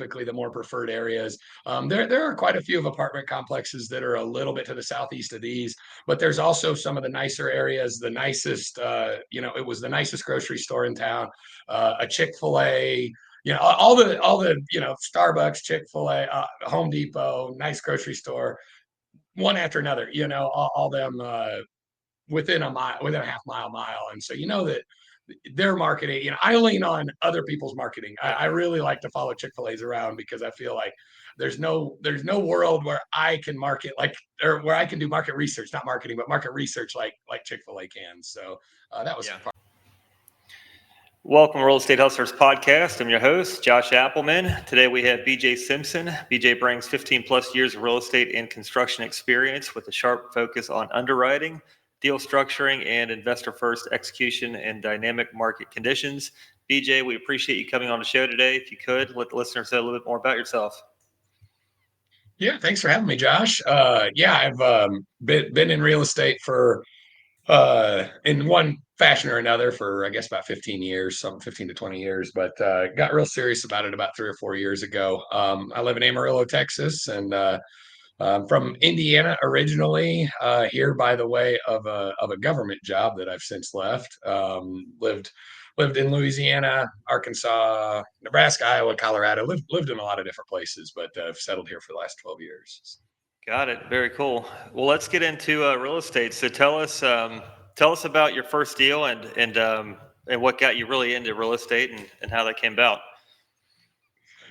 typically the more preferred areas. There are quite a few of apartment complexes that are a little bit to the southeast of these, but there's also some of the nicer areas. The nicest, it was the nicest grocery store in town, a Chick-fil-A. All the Starbucks, Chick-fil-A, Home Depot, nice grocery store, one after another. All them within a half mile, and so that their marketing. I lean on other people's marketing. I really like to follow Chick-fil-A's around because I feel like there's no world where I can market or where I can do market research, not marketing, but market research like Chick-fil-A can. So that was part. Welcome to Real Estate Hustlers Podcast. I'm your host, Josh Appleman. Today we have BJ Simpson. BJ brings 15 plus years of real estate and construction experience with a sharp focus on underwriting, deal structuring, and investor first execution in dynamic market conditions. BJ, we appreciate you coming on the show today. If you could, let the listeners know a little bit more about yourself. Yeah, thanks for having me, Josh. I've been in real estate for in one fashion or another for I guess about 15 years, some 15 to 20 years, but got real serious about it about 3 or 4 years ago. I live in Amarillo, Texas, and I'm from Indiana originally, here by the way of a government job that I've since left. Lived in Louisiana, Arkansas, Nebraska, Iowa, Colorado. Lived in a lot of different places, but I've settled here for the last 12 years. Got it. Very cool. Well, let's get into real estate. So tell us about your first deal and what got you really into real estate and how that came about.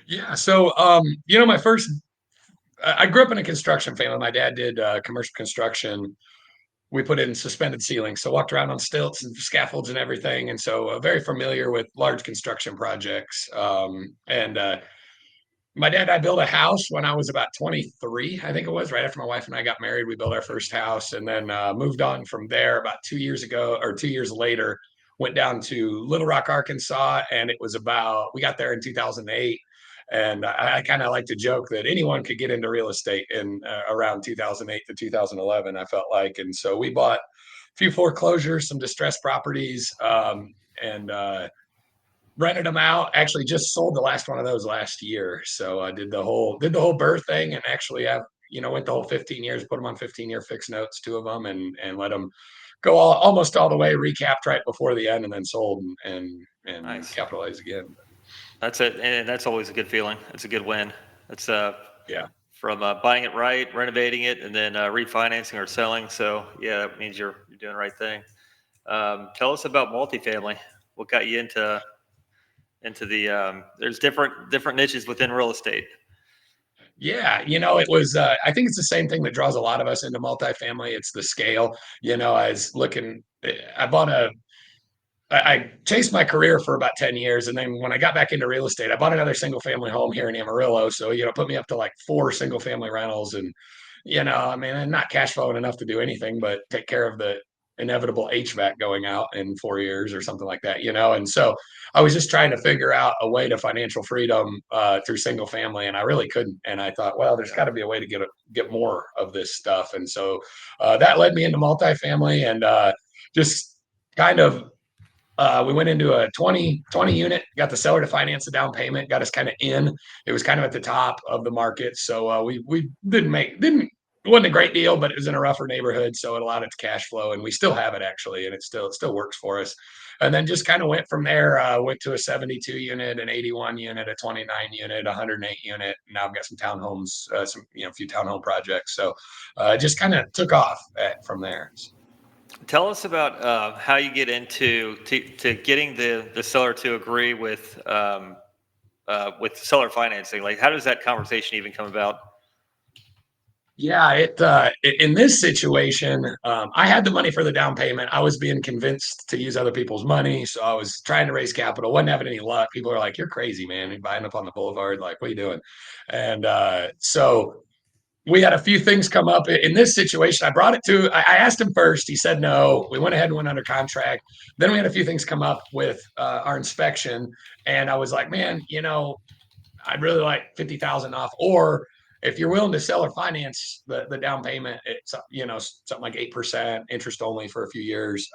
Yeah. So, I grew up in a construction family. My dad did commercial construction. We put in suspended ceilings, so walked around on stilts and scaffolds and everything. And so very familiar with large construction projects. And my dad and I built a house when I was about 23, I think it was, right after my wife and I got married. We built our first house and then moved on from there about 2 years ago, or 2 years later, went down to Little Rock, Arkansas. And it was we got there in 2008. And I kind of like to joke that anyone could get into real estate in around 2008 to 2011, I felt like. And so we bought a few foreclosures, some distressed properties, and rented them out. Actually just sold the last one of those last year. So I did the whole Burr thing, and actually have, went the whole 15 years, put them on 15-year fixed notes, 2 of them, and let them go almost all the way, recapped right before the end, and then sold and Nice. capitalized again. That's it. And that's always a good feeling. It's a good win. It's yeah. From buying it right, renovating it, and then refinancing or selling. So yeah, that means you're doing the right thing. Tell us about multifamily. What got you into the there's different niches within real estate. Yeah, it was, I think it's the same thing that draws a lot of us into multifamily. It's the scale. I chased my career for about 10 years. And then when I got back into real estate, I bought another single family home here in Amarillo. So, put me up to like 4 single family rentals and, I'm not cash flowing enough to do anything but take care of the inevitable HVAC going out in 4 years or something like that, And so I was just trying to figure out a way to financial freedom through single family, and I really couldn't. And I thought, well, there's got to be a way to get more of this stuff. And so that led me into multifamily, and just kind of we went into a 20 unit, got the seller to finance the down payment, got us kind of in. It was kind of at the top of the market. So we it wasn't a great deal, but it was in a rougher neighborhood. So it allowed it to cash flow, and we still have it actually. And it still works for us. And then just kind of went from there, went to a 72 unit, an 81 unit, a 29 unit, 108 unit. Now I've got some townhomes, a few townhome projects. So just kind of took off from there. Tell us about how you get into to getting the seller to agree with seller financing. Like, how does that conversation even come about? Yeah, in this situation, I had the money for the down payment. I was being convinced to use other people's money, so I was trying to raise capital. Wasn't having any luck. People are like, "You're crazy, man! You're buying up on the boulevard. Like, what are you doing?" And so we had a few things come up in this situation. I asked him first. He said no. We went ahead and went under contract. Then we had a few things come up with our inspection, and I was like, man, I'd really like 50,000 off, or if you're willing to sell or finance the down payment, it's, something like 8% interest only for a few years.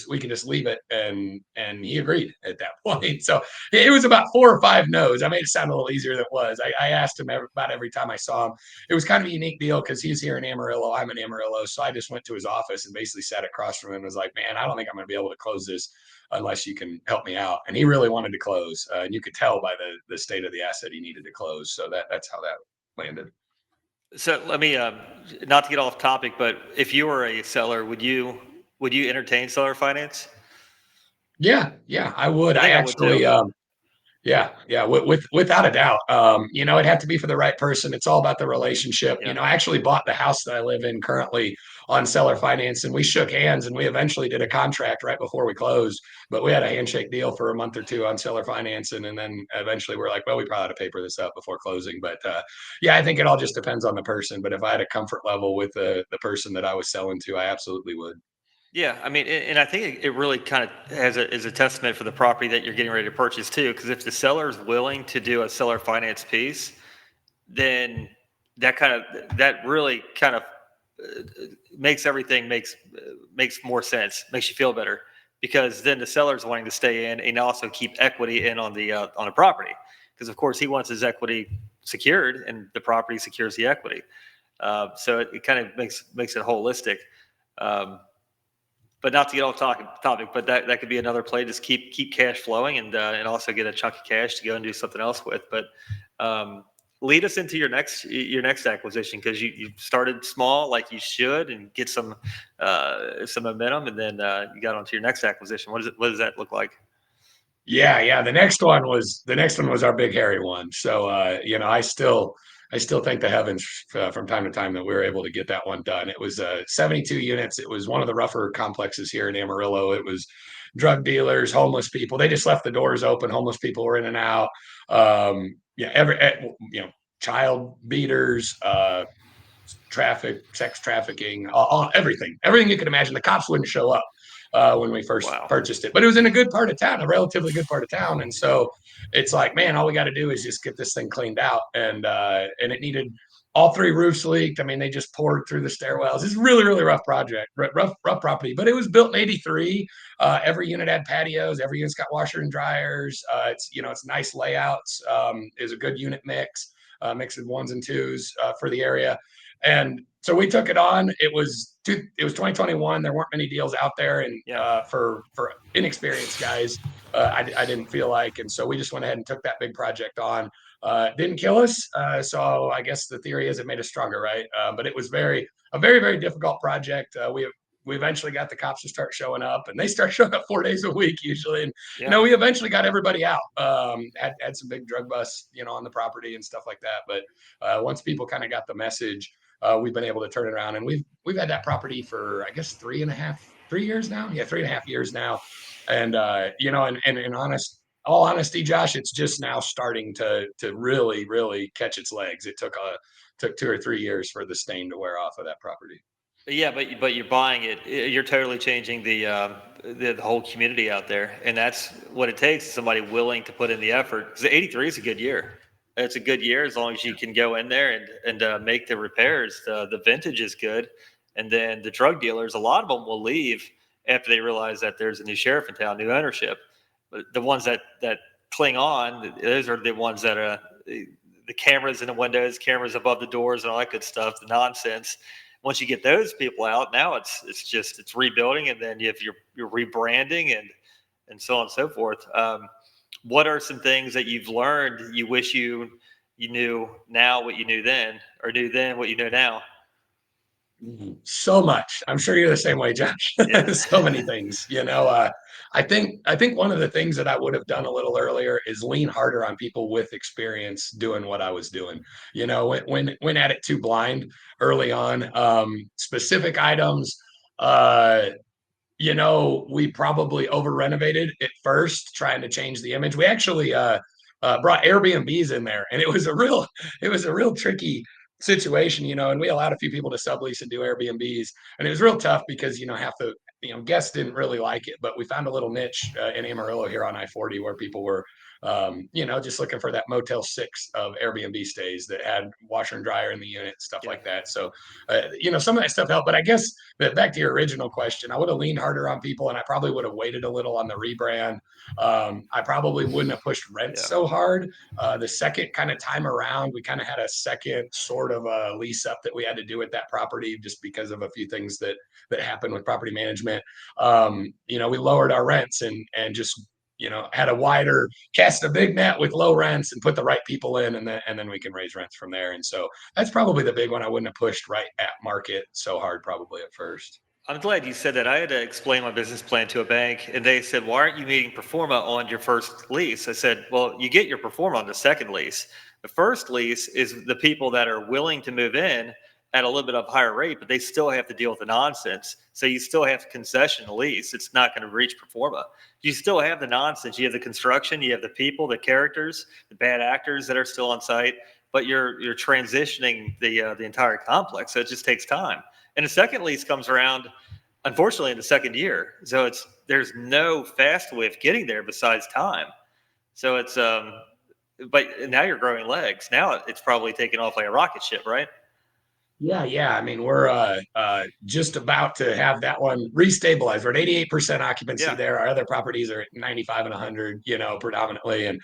We can just leave it. And he agreed at that point. So it was about 4 or 5 no's. I made it sound a little easier than it was. I asked him about every time I saw him. It was kind of a unique deal because he's here in Amarillo. I'm in Amarillo. So I just went to his office and basically sat across from him and was like, man, I don't think I'm going to be able to close this unless you can help me out. And he really wanted to close. And you could tell by the state of the asset he needed to close. So that's how that landed. So let me, not to get off topic, but if you were a seller, would you entertain seller finance? Yeah, I would. I I think I would too. actually, yeah, without a doubt. It had to be for the right person. It's all about the relationship. Yeah. I actually bought the house that I live in currently on seller finance, and we shook hands, and we eventually did a contract right before we closed. But we had a handshake deal for a month or two on seller financing, and then eventually we're like, well, we probably ought to paper this up before closing. But yeah, I think it all just depends on the person. But if I had a comfort level with the person that I was selling to, I absolutely would. Yeah, I mean, and I think it really kind of is a testament for the property that you're getting ready to purchase too. Because if the seller is willing to do a seller finance piece, then that really kind of makes everything makes more sense, makes you feel better, because then the seller's wanting to stay in and also keep equity in on the property, because of course he wants his equity secured and the property secures the equity. So it kind of makes it holistic. Um, but not to get off topic, but that could be another play. Just keep cash flowing and also get a chunk of cash to go and do something else with. But lead us into your next acquisition, because you started small like you should and get some momentum, and then you got onto your next acquisition. What does that look like? Yeah. The next one was our big hairy one. So I still thank the heavens from time to time that we were able to get that one done. It was 72 units. It was one of the rougher complexes here in Amarillo. It was drug dealers, homeless people. They just left the doors open. Homeless people were in and out. Yeah, child beaters, sex trafficking, everything you could imagine. The cops wouldn't show up when we first Wow. purchased it, but it was in a good part of town, a relatively good part of town, and so it's like, man, all we got to do is just get this thing cleaned out, and it needed. All 3 roofs leaked. I mean, they just poured through the stairwells. It's a really, really rough project, rough property. But it was built in '83. Every unit had patios. Every unit's got washer and dryers. It's nice layouts. Is a good unit mix of ones and twos for the area. And so we took it on. It was 2021. There weren't many deals out there, and Yeah. for inexperienced guys, I didn't feel like, and so we just went ahead and took that big project on. Didn't kill us, so I guess the theory is it made us stronger, right? But it was a very, very difficult project. We eventually got the cops to start showing up, and they start showing up 4 days a week usually. And Yeah. we eventually got everybody out. Had some big drug busts, on the property and stuff like that. But once people kind of got the message, we've been able to turn it around, and we've had that property for, I guess, 3 years now. Yeah, 3.5 years now. And and in all honesty, Josh, it's just now starting to really, really catch its legs. It took 2 or 3 years for the stain to wear off of that property. Yeah, but you're buying it. You're totally changing the whole community out there, and that's what it takes. Somebody willing to put in the effort. Because 83 is a good year. It's a good year as long as you can go in there and make the repairs. The vintage is good, and then the drug dealers, a lot of them will leave after they realize that there's a new sheriff in town, new ownership. But the ones that cling on, those are the ones that are the cameras in the windows, cameras above the doors, and all that good stuff. The nonsense. Once you get those people out, now it's rebuilding, and then you have your rebranding and so on and so forth. What are some things that you've learned you wish you knew now what you knew then, or knew then what you know now? So much. I'm sure you're the same way, Josh. Yeah. So many things. I think one of the things that I would have done a little earlier is lean harder on people with experience doing what I was doing. When at it too blind early on. Specific items. We probably over renovated at first, trying to change the image. We actually brought Airbnbs in there, and it was a real tricky situation, and we allowed a few people to sublease and do Airbnbs, and it was real tough because half the guests didn't really like it, but we found a little niche in Amarillo here on I-40 where people were just looking for that Motel 6 of Airbnb stays that had washer and dryer in the unit, stuff Yeah. like that. So, some of that stuff helped. But I guess that back to your original question, I would have leaned harder on people, and I probably would have waited a little on the rebrand. I probably wouldn't have pushed rents Yeah. so hard. The second kind of time around, we kind of had a second sort of a lease up that we had to do with that property just because of a few things that happened with property management. We lowered our rents and just had a wider cast a big net with low rents and put the right people in, and then we can raise rents from there. And so that's probably the big one. I wouldn't have pushed right at market so hard probably at first. I'm glad you said that. I had to explain my business plan to a bank, and they said, "Why aren't you meeting performa on your first lease?" I said, "Well, you get your performa on the second lease. The first lease is the people that are willing to move in at a little bit of higher rate, but they still have to deal with the nonsense. So you still have to concession the lease. It's not going to reach performa. You still have the nonsense. You have the construction, you have the people, the characters, the bad actors that are still on site, but you're transitioning the entire complex. So it just takes time." And the second lease comes around, unfortunately, in the second year. So there's no fast way of getting there besides time. So but now you're growing legs. Now it's probably taking off like a rocket ship, right? Yeah. I mean, we're just about to have that one restabilized. We're at 88% occupancy Yeah. there. Our other properties are at 95 and 100, predominantly, and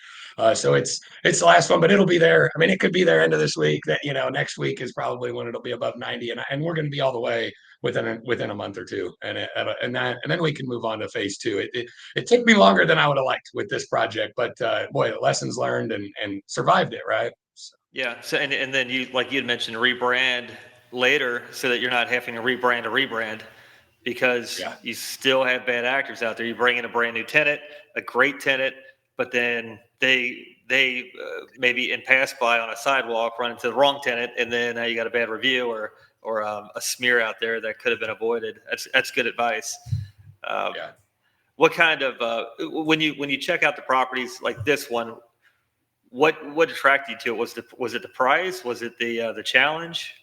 so it's the last one, but it'll be there. I mean, it could be there end of this week. That next week is probably when it'll be above 90, and we're going to be all the way within a month or two, and then we can move on to phase two. It took me longer than I would have liked with this project, but boy, lessons learned and survived it, right? So. Yeah. So and then you like you had mentioned rebrand later so that you're not having to rebrand a rebrand because Yeah. you still have bad actors out there. You bring in a brand new tenant, a great tenant, but then they maybe in pass by on a sidewalk run into the wrong tenant, and then now you got a bad review or a smear out there that could have been avoided. That's good advice. Yeah. What kind of when you check out the properties like this one, what attracted you to it? Was it the price? Was it the challenge?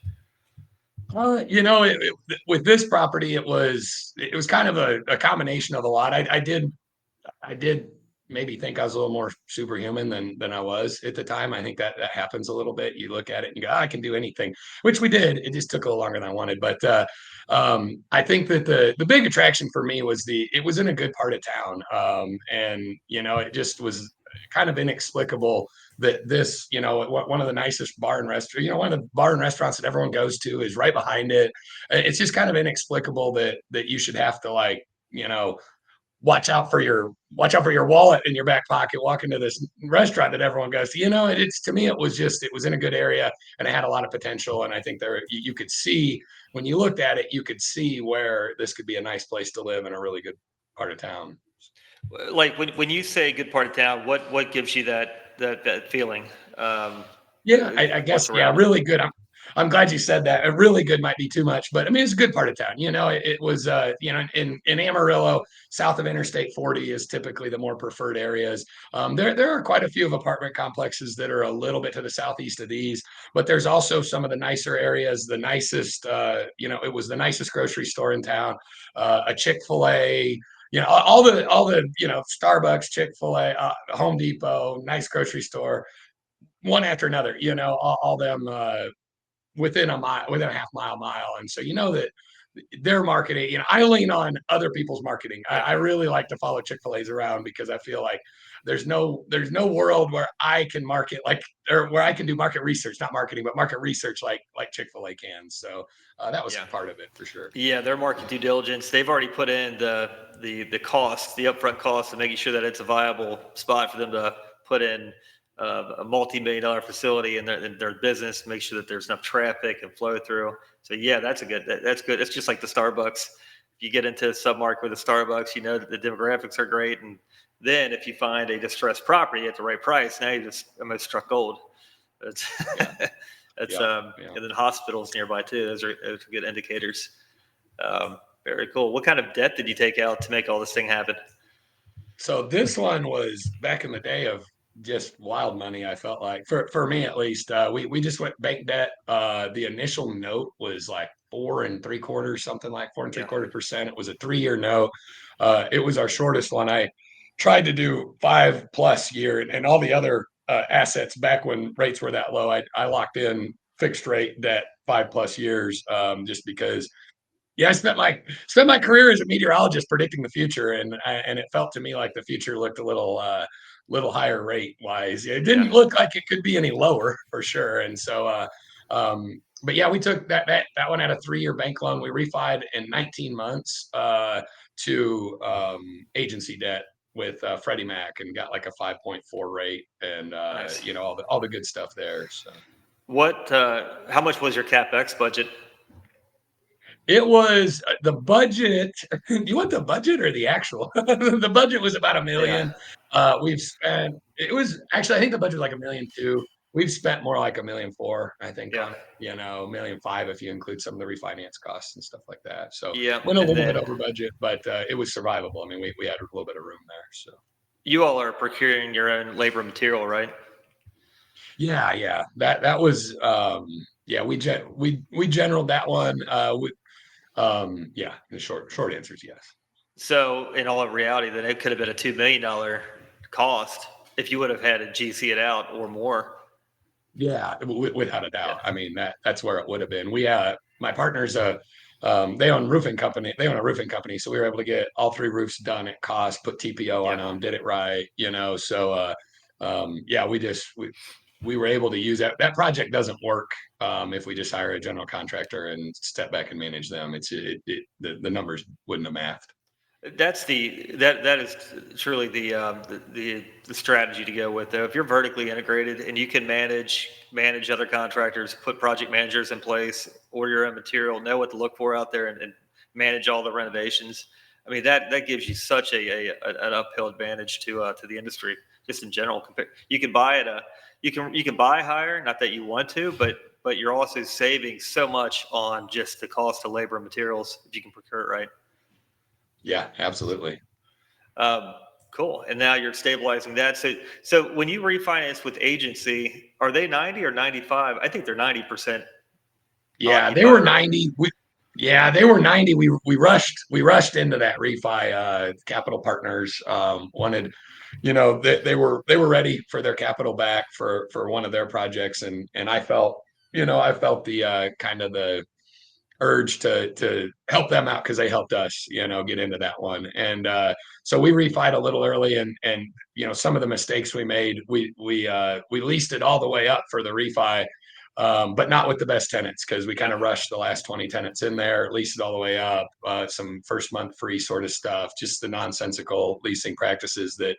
With this property, it was kind of a combination of a lot. I did maybe think I was a little more superhuman than I was at the time. I think that happens a little bit. You look at it and you go, I can do anything, which we did. It just took a little longer than I wanted. But I think that the big attraction for me was it was in a good part of town. And it just was kind of inexplicable that one of the nicest bar and restaurant, one of the bar and restaurants that everyone goes to is right behind it. It's just kind of inexplicable that you should have to watch out for your wallet in your back pocket, walk into this restaurant that everyone goes to. It's to me, it was in a good area and it had a lot of potential. And I think you could see when you looked at it, you could see where this could be a nice place to live in a really good part of town. Like when you say good part of town, what gives you that feeling? Um, Yeah, I guess, what's yeah, around it? really good. I'm glad you said that. A really good might be too much, but I mean, it's a good part of town. It was, in Amarillo, south of Interstate 40 is typically the more preferred areas. There are quite a few of apartment complexes that are a little bit to the southeast of these, but there's also some of the nicer areas. The nicest, it was the nicest grocery store in town, a Chick-fil-A. All the Starbucks, Chick-fil-A, Home Depot, nice grocery store, one after another, all them within a mile, within a half mile. And so that their marketing, I lean on other people's marketing. I, Yeah. I really like to follow Chick-fil-A's around because I feel like there's no world where I can market like, or where I can do market research, not marketing, but market research like Chick-fil-A can. So that was Yeah. part of it for sure. Yeah, their market due diligence, they've already put in the cost, the upfront cost of making sure that it's a viable spot for them to put in a multi-million-dollar facility in their business, make sure that there's enough traffic and flow through. So yeah, that's good. It's just like the Starbucks. If you get into a submarket with a Starbucks, you know that the demographics are great, and then if you find a distressed property at the right price, now you just almost struck gold. It's Yeah. that's Yeah. Yeah. and then hospitals nearby too. Those are good indicators. Very cool. What kind of debt did you take out to make all this thing happen? So this one was back in the day of just wild money. I felt like for me at least, we just went bank debt. The initial note was like 4.75, something like four and three Yeah. quarter percent. It was a 3-year note. It was our shortest one. tried to do 5+ year and all the other assets back when rates were that low. I locked in fixed rate debt 5+ years, just because. Yeah, I spent my career as a meteorologist predicting the future, and it felt to me like the future looked a little higher rate wise. It Yeah. didn't look like it could be any lower for sure. And so, but yeah, we took that one, had a 3-year bank loan. We refied in 19 months to agency debt with Freddie Mac, and got like a 5.4 rate, and Nice. all the good stuff there. So. What? How much was your capex budget? It was the budget. You want the budget or the actual? The budget was about a Yeah. million. We've spent. It was actually, I think the budget was like 1.2 million. We've spent more like 1.4 million, I think, Yeah. on it. 1.5 million if you include some of the refinance costs and stuff like that. So Yeah. went a And little bit then over budget, but it was survivable. I mean, we had a little bit of room there. So you all are procuring your own labor and material, right? yeah, that was yeah, we generaled that one. Yeah, the short answer is yes. So in all reality, then it could have been a $2 million cost if you would have had a GC it out or more. Yeah, without a Yeah. doubt. I mean, that's where it would have been. My partner's they own roofing company. They own a roofing company, so we were able to get all 3 roofs done at cost, put TPO on Yeah. them, did it right, So, yeah, we were able to use that. That project doesn't work if we just hire a general contractor and step back and manage them. The numbers wouldn't have mathed. That is truly the strategy to go with though. If you're vertically integrated and you can manage other contractors, put project managers in place, order your own material, know what to look for out there, and manage all the renovations. I mean that gives you such an uphill advantage to the industry just in general. You can buy you can buy higher, not that you want to, but you're also saving so much on just the cost of labor and materials if you can procure it right. Yeah, absolutely. Um, cool. And now you're stabilizing that. So when you refinance with agency, are they 90 or 95? I think they're 90% Yeah, they occupied, were right? 90. Yeah, they were 90. We rushed into that refi. Capital Partners wanted, they were ready for their capital back for one of their projects, and I felt the kind of the urge to help them out because they helped us, get into that one. And so we refied a little early, and some of the mistakes we made, we leased it all the way up for the refi, but not with the best tenants because we kind Yeah. of rushed the last 20 tenants in there, leased it all the way up, some first month free sort of stuff, just the nonsensical leasing practices that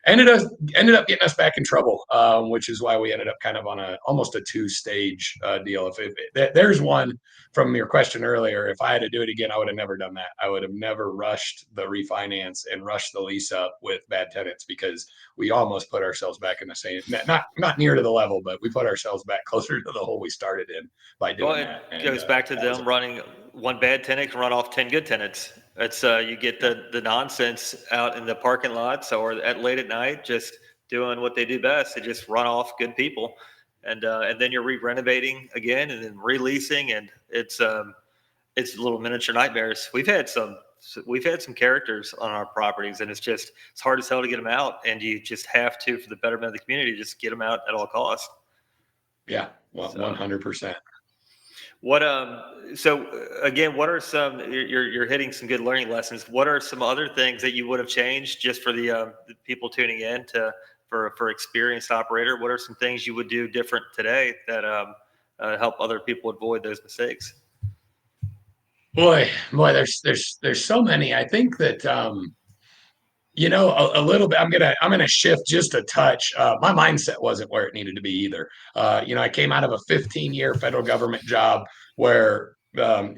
ended up getting us back in trouble, which is why we ended up kind of on almost a 2-stage deal. If there's one from your question earlier, if I had to do it again, I would have never done that. I would have never rushed the refinance and rushed the lease up with bad tenants because we almost put ourselves back in the same, not near to the level, but we put ourselves back closer to the hole we started in by Well, doing it that. And goes back to that was them running one bad tenant can run off 10 good tenants. It's you get yeah, the nonsense out in the parking lots or at late at night, just doing what they do best. They just run off good people, and then you're re-renovating again and then releasing, and it's little miniature nightmares. We've had some characters on our properties, and it's hard as hell to get them out, and you just have to, for the betterment of the community, just get them out at all costs. yeah, So 100%. what so again, what are some you're hitting some good learning lessons. What are some other things that you would have changed just for the people tuning in to for experienced operator? What are some things you would do different today that help other people avoid those mistakes? Boy, there's so many. I think that a little bit. I'm gonna shift just a touch. My mindset wasn't where it needed to be either. I came out of a 15-year federal government job where I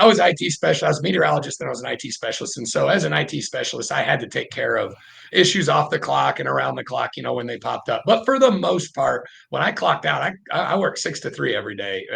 was IT specialist, I was a meteorologist, and I was an IT specialist. And so as an IT specialist, I had to take care of issues off the clock and around the clock, when they popped up. But for the most part, when I clocked out, I worked 6 to 3 every day.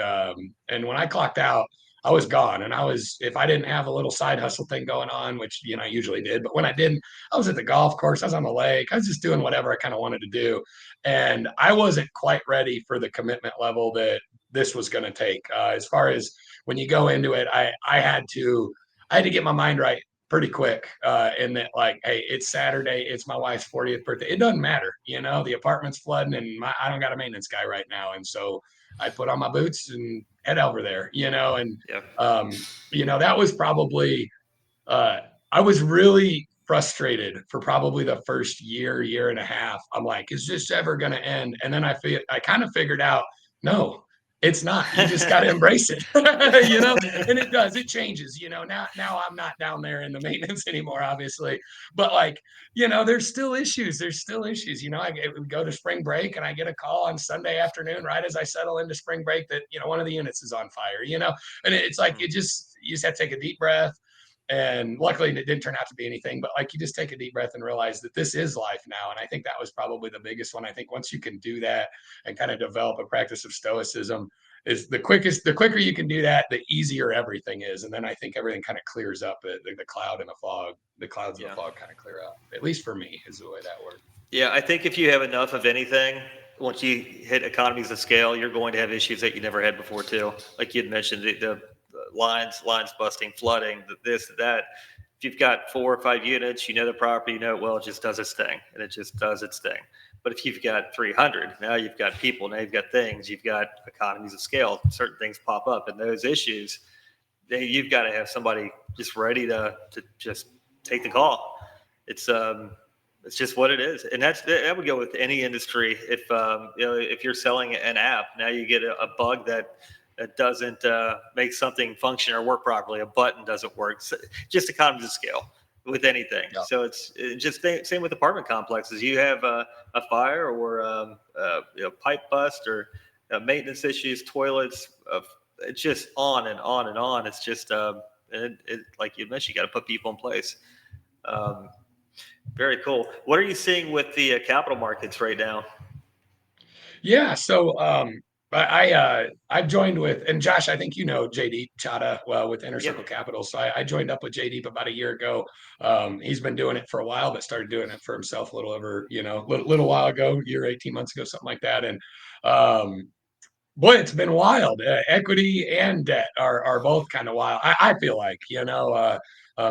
And when I clocked out, I was gone. And if I didn't have a little side hustle thing going on, which, I usually did, but when I didn't, I was at the golf course, I was on the lake, I was just doing whatever I kind of wanted to do. And I wasn't quite ready for the commitment level that this was going to take. As far as when you go into it, I had to get my mind right pretty quick. In that, like, hey, it's Saturday, it's my wife's 40th birthday. It doesn't matter, the apartment's flooding, and I don't got a maintenance guy right now, and so I put on my boots and head over there, and Yeah. that was probably uh, I was really frustrated for probably the first year and a half. I'm like, is this ever going to end? And then I kind of figured out, no, it's not. You just got to embrace it, and it does. It changes, now I'm not down there in the maintenance anymore, obviously, but like, there's still issues. I go to spring break and I get a call on Sunday afternoon, right as I settle into spring break, that, one of the units is on fire, and it's like, you just have to take a deep breath. And luckily it didn't turn out to be anything, but like, you just take a deep breath and realize that this is life now. And I think that was probably the biggest one. I think once you can do that and kind of develop a practice of stoicism, is the quicker you can do that, the easier everything is. And then I think everything kind of clears up. The cloud and the fog, the clouds and the fog kind of clear up. At least for me, is the way that works. Yeah, I think if you have enough of anything, once you hit economies of scale, you're going to have issues that you never had before too. Like you'd mentioned, the lines busting, flooding, this, that. If you've got 4 or 5 units, the property, well, it just does its thing, and it just does its thing. But if you've got 300, now you've got people, now you've got things, you've got economies of scale, certain things pop up, and those issues, you've got to have somebody just ready to just take the call. It's just what it is, and that would go with any industry. If you're selling an app, now you get a bug that doesn't make something function or work properly. A button doesn't work. So just economies of scale with anything. Yeah. So it's just same with apartment complexes. You have a fire or pipe bust or maintenance issues, toilets. It's just on and on and on. It's just like you mentioned, you got to put people in place. Very cool. What are you seeing with the capital markets right now? Yeah, so I've joined with, and Josh, I think JD Chada well with Inner Circle Capital. So I joined up with JD about a year ago. He's been doing it for a while, but started doing it for himself a little over, little while ago, year, 18 months ago, something like that. And boy, it's been wild. Equity and debt are both kind of wild. I feel like,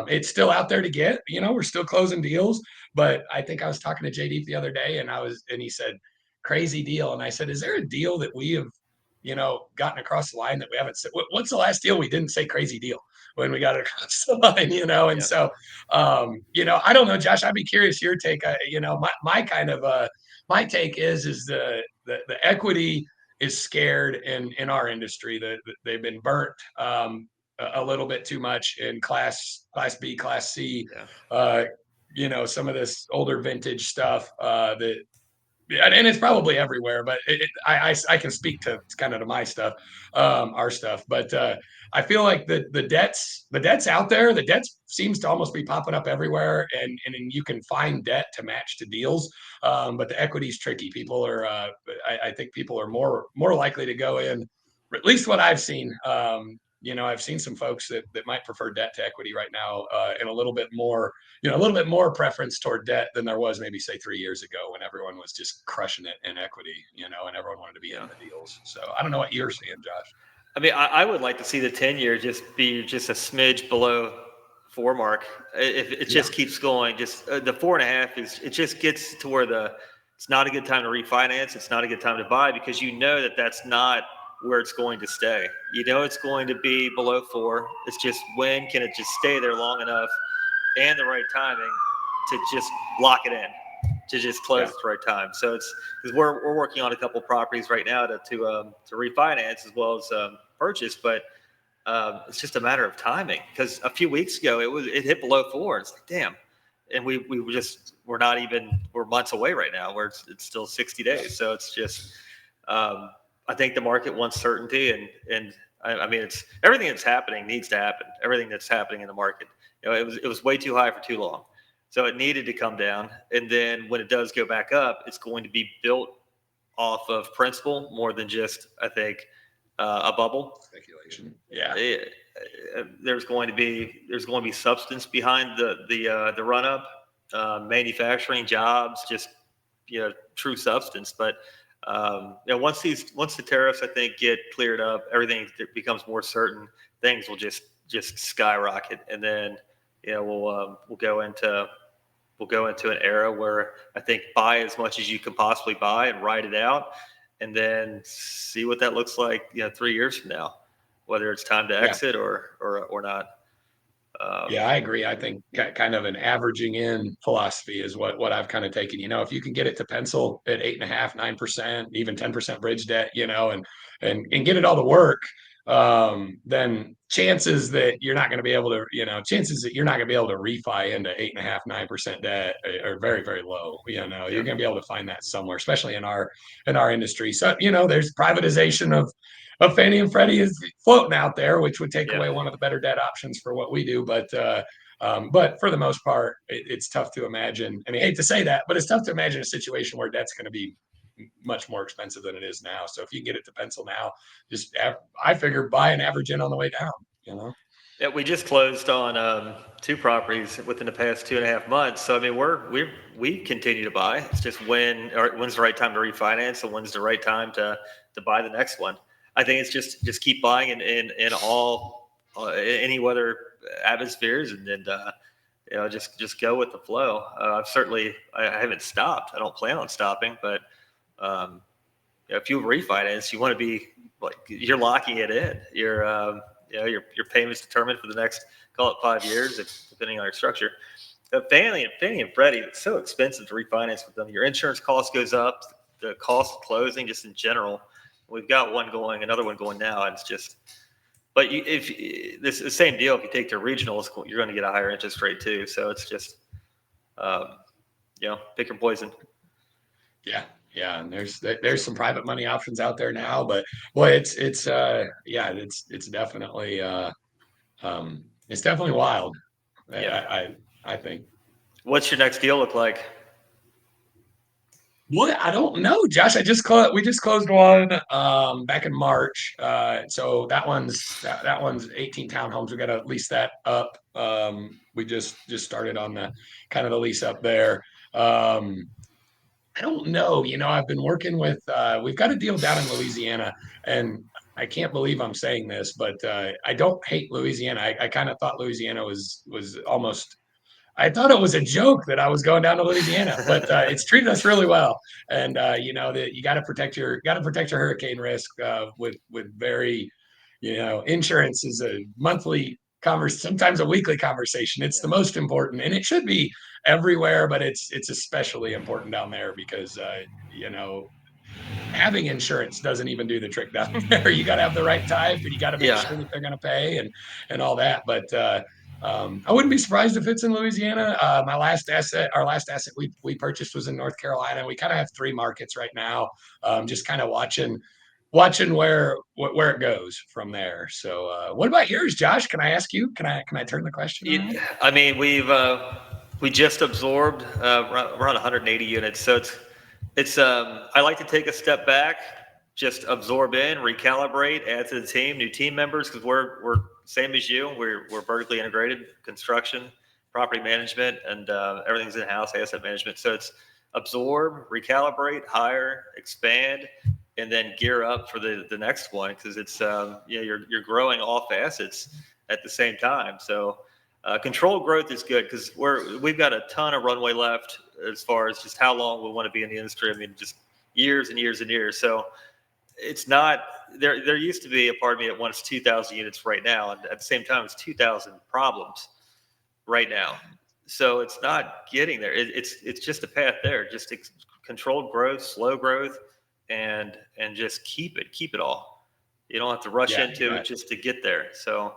it's still out there to get. We're still closing deals. But I think I was talking to JD the other day, and he said, crazy deal. And I said, is there a deal that we have, gotten across the line that we haven't said? What's the last deal we didn't say crazy deal when we got it across the line, And so, I don't know, Josh, I'd be curious your take. My kind of, my take is the equity is scared in our industry that they've been burnt a little bit too much in class B, class C. Yeah. Some of this older vintage stuff that, and it's probably everywhere, but I can speak to kind of to my stuff, our stuff. But I feel like the debt's out there. The debt seems to almost be popping up everywhere, and you can find debt to match to deals. But the equity's tricky. People are, I think people are more likely to go in. At least what I've seen. I've seen some folks that might prefer debt to equity right now, and a little bit more preference toward debt than there was maybe say 3 years ago when everyone was just crushing it in equity, and everyone wanted to be in the deals. So I don't know what you're seeing, Josh. I mean, I would like to see the 10-year just be just a smidge below 4 mark. If it just keeps going, just the 4.5 it just gets to where it's not a good time to refinance. It's not a good time to buy because that's not where it's going to stay. It's going to be below 4. It's just when can it just stay there long enough and the right timing to just lock it in, to just close at the right time. So it's because we're working on a couple properties right now to refinance as well as purchase, but it's just a matter of timing. Because a few weeks ago it hit below 4. It's like damn, and we're months away right now where it's still 60 days. So it's just I think the market wants certainty, and I mean it's everything that's happening needs to happen. Everything that's happening in the market. It was way too high for too long. So it needed to come down. And then when it does go back up, it's going to be built off of principle more than just, I think, a bubble. Speculation. Yeah. There's going to be substance behind the run up, manufacturing, jobs, just, true substance. But, once the tariffs, I think, get cleared up, everything becomes more certain, things will just skyrocket. And then, we'll go into an era where I think buy as much as you can possibly buy and ride it out, and then see what that looks like, 3 years from now, whether it's time to Yeah. exit or not. Yeah, I agree. I think kind of an averaging in philosophy is what I've kind of taken. If you can get it to pencil at 8.5, 9%, even 10% bridge debt, and get it all to work, then chances that you're not going to be able to, chances that you're not going to be able to refi into 8.5, 9% debt are very, very low. You're going to be able to find that somewhere, especially in our industry. So, there's privatization of Fannie and Freddie is floating out there, which would take Yeah. away one of the better debt options for what we do. But for the most part, it's tough to imagine. I mean, I hate to say that, but it's tough to imagine a situation where debt's going to be much more expensive than it is now. So if you can get it to pencil now, I figure buy an average in on the way down. Yeah, we just closed on 2 properties within the past 2.5 months. So I mean, we continue to buy. It's just when's the right time to refinance, and when's the right time to buy the next one. I think it's just keep buying in all any weather atmospheres, and then just go with the flow. I haven't stopped. I don't plan on stopping, but if you refinance, you want to be like you're locking it in. Your payment's determined for the next, call it 5 years, depending on your structure. Fannie and Freddie, it's so expensive to refinance with them. Your insurance cost goes up, the cost of closing, just in general. We've got another one going now, and it's just. But if this is the same deal, if you take the regionals, you're going to get a higher interest rate too. So it's just, pick your poison. Yeah. Yeah, and there's some private money options out there now, but boy, it's definitely it's definitely wild. Yeah. I think. What's your next deal look like? Well, I don't know, Josh. We just closed one back in March. So that one's 18 townhomes. We got to lease that up. We just started on the kind of the lease up there. I don't know. I've been working with we've got a deal down in Louisiana, and I can't believe I'm saying this, but I don't hate Louisiana. I kind of thought Louisiana was almost I thought it was a joke that I was going down to Louisiana, but it's treated us really well. And that you got to protect your hurricane risk with very, insurance is a monthly sometimes a weekly conversation. It's the most important, and it should be everywhere, but it's especially important down there because having insurance doesn't even do the trick down there. You got to have the right type, and you got to make Yeah. sure that they're going to pay and all that. But I wouldn't be surprised if it's in Louisiana. Our last asset we purchased was in North Carolina. We kind of have 3 markets right now. Just kind of watching where it goes from there. So, what about yours, Josh? Can I ask you? Can I turn the question around? I mean, we just absorbed around 180 units, so it's I like to take a step back, just absorb in, recalibrate, add to the team, new team members, because we're same as you. We're vertically integrated, construction, property management, and everything's in house, asset management. So it's absorb, recalibrate, hire, expand, and then gear up for the next one, because it's you're growing off assets at the same time. So controlled growth is good because we've got a ton of runway left as far as just how long we want to be in the industry. I mean, just years and years and years. So it's not there. There used to be a part of me that wants 2,000 units right now, and at the same time, it's 2,000 problems right now. So it's not getting there. It's just a path there. Just controlled growth, slow growth, and just keep it all. You don't have to rush into it just to get there. So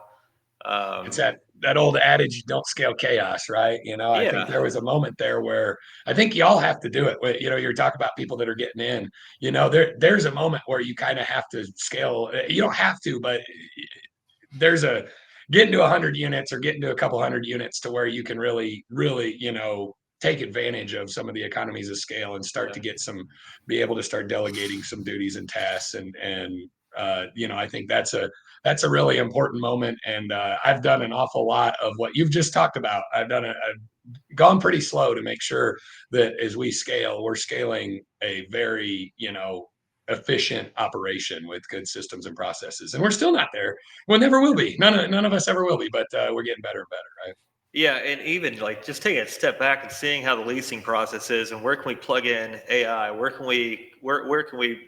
It's that old adage, don't scale chaos, right? I think there yeah, was a moment there where I think y'all have to do it. You're talking about people that are getting in. There's a moment where you kind of have to scale. You don't have to, but there's a getting to 100 units or getting to a couple hundred units to where you can really, really, take advantage of some of the economies of scale and start to be able to start delegating some duties and tasks. I think that's a really important moment. And I've done an awful lot of what you've just talked about. I've gone pretty slow to make sure that as we scale, we're scaling a very, efficient operation with good systems and processes. And we're still not there. We never will be. None of us ever will be, but we're getting better and better, right? Yeah, and even like just taking a step back and seeing how the leasing process is, and where can we plug in AI? Where can we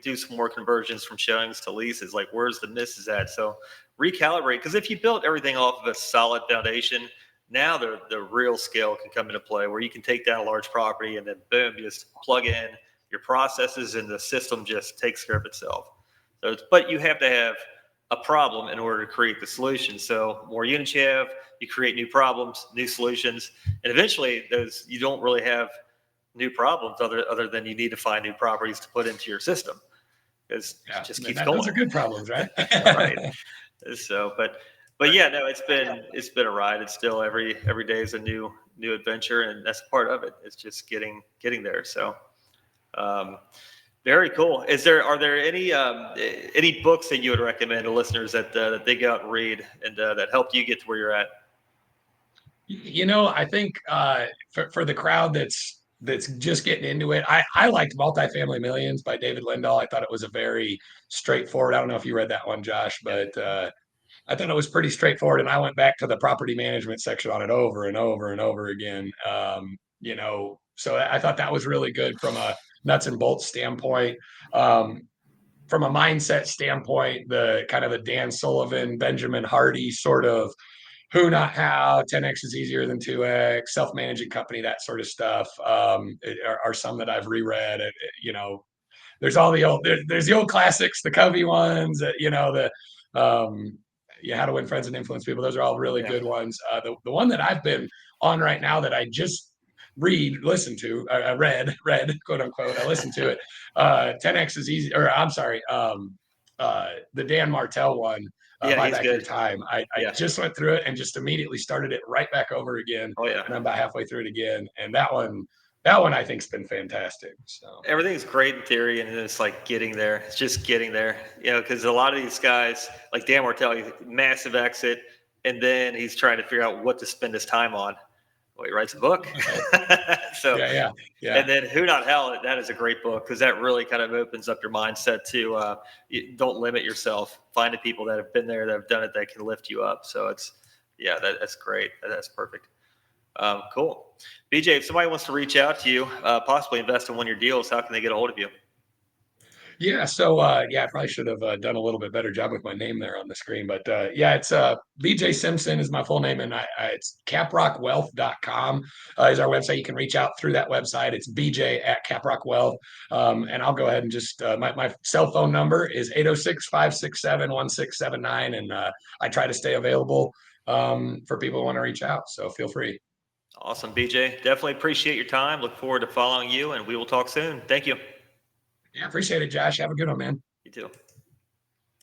do some more conversions from showings to leases? Like where's the misses at? So recalibrate, because if you built everything off of a solid foundation, now the real scale can come into play where you can take down a large property and then boom, just plug in your processes and the system just takes care of itself. So but you have to have a problem in order to create the solution. So more units you have, you create new problems, new solutions, and eventually those you don't really have new problems other than you need to find new properties to put into your system because it Yeah, just and keeps those going. are good problems, right? Right. So, but yeah, no, it's been a ride. It's still every day is a new adventure, and that's part of it. It's just getting there. So. Um, very cool. Are there any books that you would recommend to listeners that they go out and read and that helped you get to where you're at? I think for the crowd that's just getting into it, I liked Multifamily Millions by David Lindahl. I thought it was a very straightforward. I don't know if you read that one, Josh, Yep. but I thought it was pretty straightforward. And I went back to the property management section on it over and over and over again. So I thought that was really good from a nuts and bolts standpoint. Um, from a mindset standpoint, the kind of the Dan Sullivan, Benjamin Hardy sort of who not how 10x is easier than 2x, self-managing company, that sort of stuff are some that I've reread. There's all the old there's the old classics, the Covey ones, the how to win friends and influence people. Those are all really Yeah. good ones. The one that I've been on right now that I just listened to, read, quote unquote. I listened to it. 10x is easy, or I'm sorry, the Dan Martell one, Yeah, Buy he's Back Your good. Time. I Yeah. just went through it and just immediately started it right back over again, Oh yeah. and I'm about halfway through it again. And that one I think's been fantastic. So Everything's great in theory, and it's like getting there. It's just getting there, because a lot of these guys, like Dan Martell, massive exit, and then he's trying to figure out what to spend his time on. Well, he writes a book. So, yeah. and then Who Not Hell, that is a great book because that really kind of opens up your mindset to don't limit yourself. Find the people that have been there, that have done it, that can lift you up. So that's great. That's perfect. Cool. BJ, if somebody wants to reach out to you, possibly invest in one of your deals, how can they get a hold of you? Yeah, so I probably should have done a little bit better job with my name there on the screen, but it's BJ Simpson is my full name, and it's caprockwealth.com is our website. You can reach out through that website. It's BJ at Caprock Wealth, and I'll go ahead and just my cell phone number is 806-567-1679, and I try to stay available for people who want to reach out. So feel free. Awesome, BJ. Definitely appreciate your time. Look forward to following you, and we will talk soon. Thank you. Yeah, appreciate it, Josh. Have a good one, man. You too.